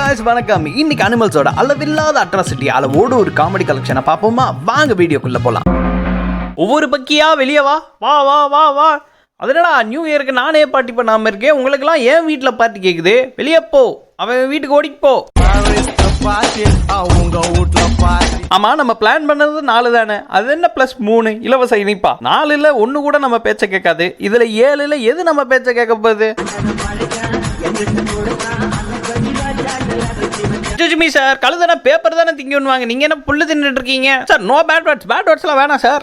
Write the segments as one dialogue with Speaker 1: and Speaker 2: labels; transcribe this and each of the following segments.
Speaker 1: guys, வணக்கம். இன்னைக்கு அனிமல்ஸோட அளவில்லாத அட்ராசிட்டி அளவோடு ஒரு காமெடி கலெக்ஷனை பார்ப்போமா? வாங்க வீடியோக்குள்ள போலாம். ஒவ்வொரு பக்கியா வெளியே வா வா வா வா வா. அதனடா நியூ இயருக்கு நானே பார்ட்டி பண்ணாமல் இருக்கேன். உங்களுக்கெல்லாம் ஏன் வீட்டில் பார்ட்டி கேட்குது? வெளியே போ, அவன் வீட்டுக்கு ஓடிக்கு போ. ஆமா, நம்ம பிளான் பண்ணது 4 தானே. அது என்ன +3 இலவச இனிப்பா? 4ல் 1 கூட நம்ம பேச்ச கேட்காது. இதுல 7ல் எது நம்ம பேச்ச கேட்க போகுது? சார் கழுதனா பேப்பர் தானே திங்குவாங்க, நீங்க என்ன புல்லு தின்னுட்டு இருக்கீங்க சார்? நோ பேட் வேர்ட்ஸ்லாம் வேணாம் சார்.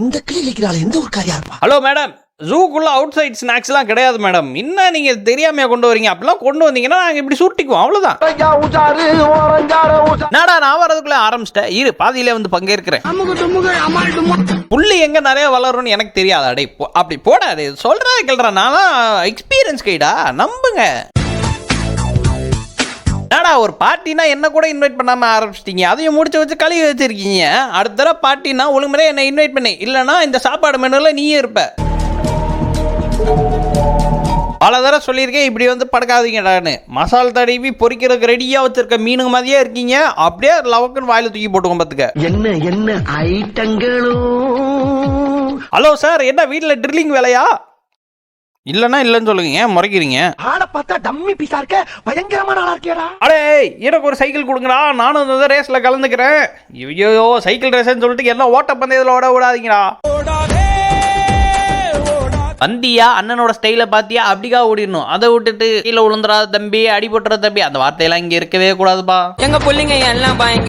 Speaker 2: இந்த கிளிக்கிறால எந்த ஒரு காரியா இருப்பா?
Speaker 1: ஹலோ மேடம், ஜூக்குள்ள அவுட் சைட் ஸ்நாக்ஸ்லாம் கிடையாது மேடம். என்ன நீங்க தெரியாமையா கொண்டு வரீங்க? அப்படிலாம் கொண்டு வந்தீங்கன்னா நாங்க இப்படி சுட்டிக்குவோம், அவ்வளவுதான். நாடா நான் வரதுக்குள்ள ஆரம்பிச்சிட்டேன். இரு, பாதியிலே வந்து பங்கேற்கிறேன். புள்ளி எங்க நிறைய வளரும்னு எனக்கு தெரியாது. அடே அப்படி போடாது, சொல்றத கேள்றா. நான்லாம் எக்ஸ்பீரியன்ஸ் கைடா, நம்புங்க. நாடா ஒரு பார்ட்டினா என்ன கூட இன்வைட் பண்ணாம ஆரம்பிச்சிட்டீங்க. அதையும் முடிச்சு வச்சு கழுவி வச்சிருக்கீங்க. அடுத்த தடவை பார்ட்டினா ஒழுங்குமுறை என்ன இன்வைட் பண்ணி, இல்லைன்னா இந்த சாப்பாடு மெனுல நீயே இருப்ப. பல தடவை சொல்லியிருக்கேன் இப்படி வந்து படுக்காதீங்கடான்னு. மசால் தடவி பொரிக்கிறதுக்கு ரெடியாக வச்சிருக்க மீனுங்க மாதிரியே இருக்கீங்க. அப்படியே லவக்குன்னு வாயில தூக்கி போட்டுக்கோங்க பார்த்துக்க.
Speaker 2: என்ன ஐட்டங்களோ.
Speaker 1: ஹலோ சார், என்ன வீட்டில் ட்ரில்லிங் வேலையா? இல்லைன்னா இல்லைன்னு சொல்லுங்க, ஏன் முறைக்கிறீங்க?
Speaker 2: ஆளை பார்த்தா டம்மி பீஸா இருக்க, பயங்கரமான ஆளா இருக்கேடா.
Speaker 1: அடே எனக்கு ஒரு சைக்கிள் கொடுங்கடா, நானும் இந்த ரேஸ்ல கலந்துக்கிறேன். ஐயோ சைக்கிள் ரேஸ்ன்னு சொல்லிட்டு என்ன ஓட்ட பந்தயத்தில் ஓட விடாதீங்கடா. வந்தியா அண்ணனோட ஸ்டைல பாத்தியா, அப்படிக்கா ஓடிடணும். அதை விட்டுட்டு கீழே விழுந்துடா தம்பி, அடிபட்டுற தம்பி, அந்த வார்த்தையெல்லாம் இங்க இருக்கவே கூடாதுப்பா.
Speaker 3: எங்க பிள்ளைங்க எல்லாம்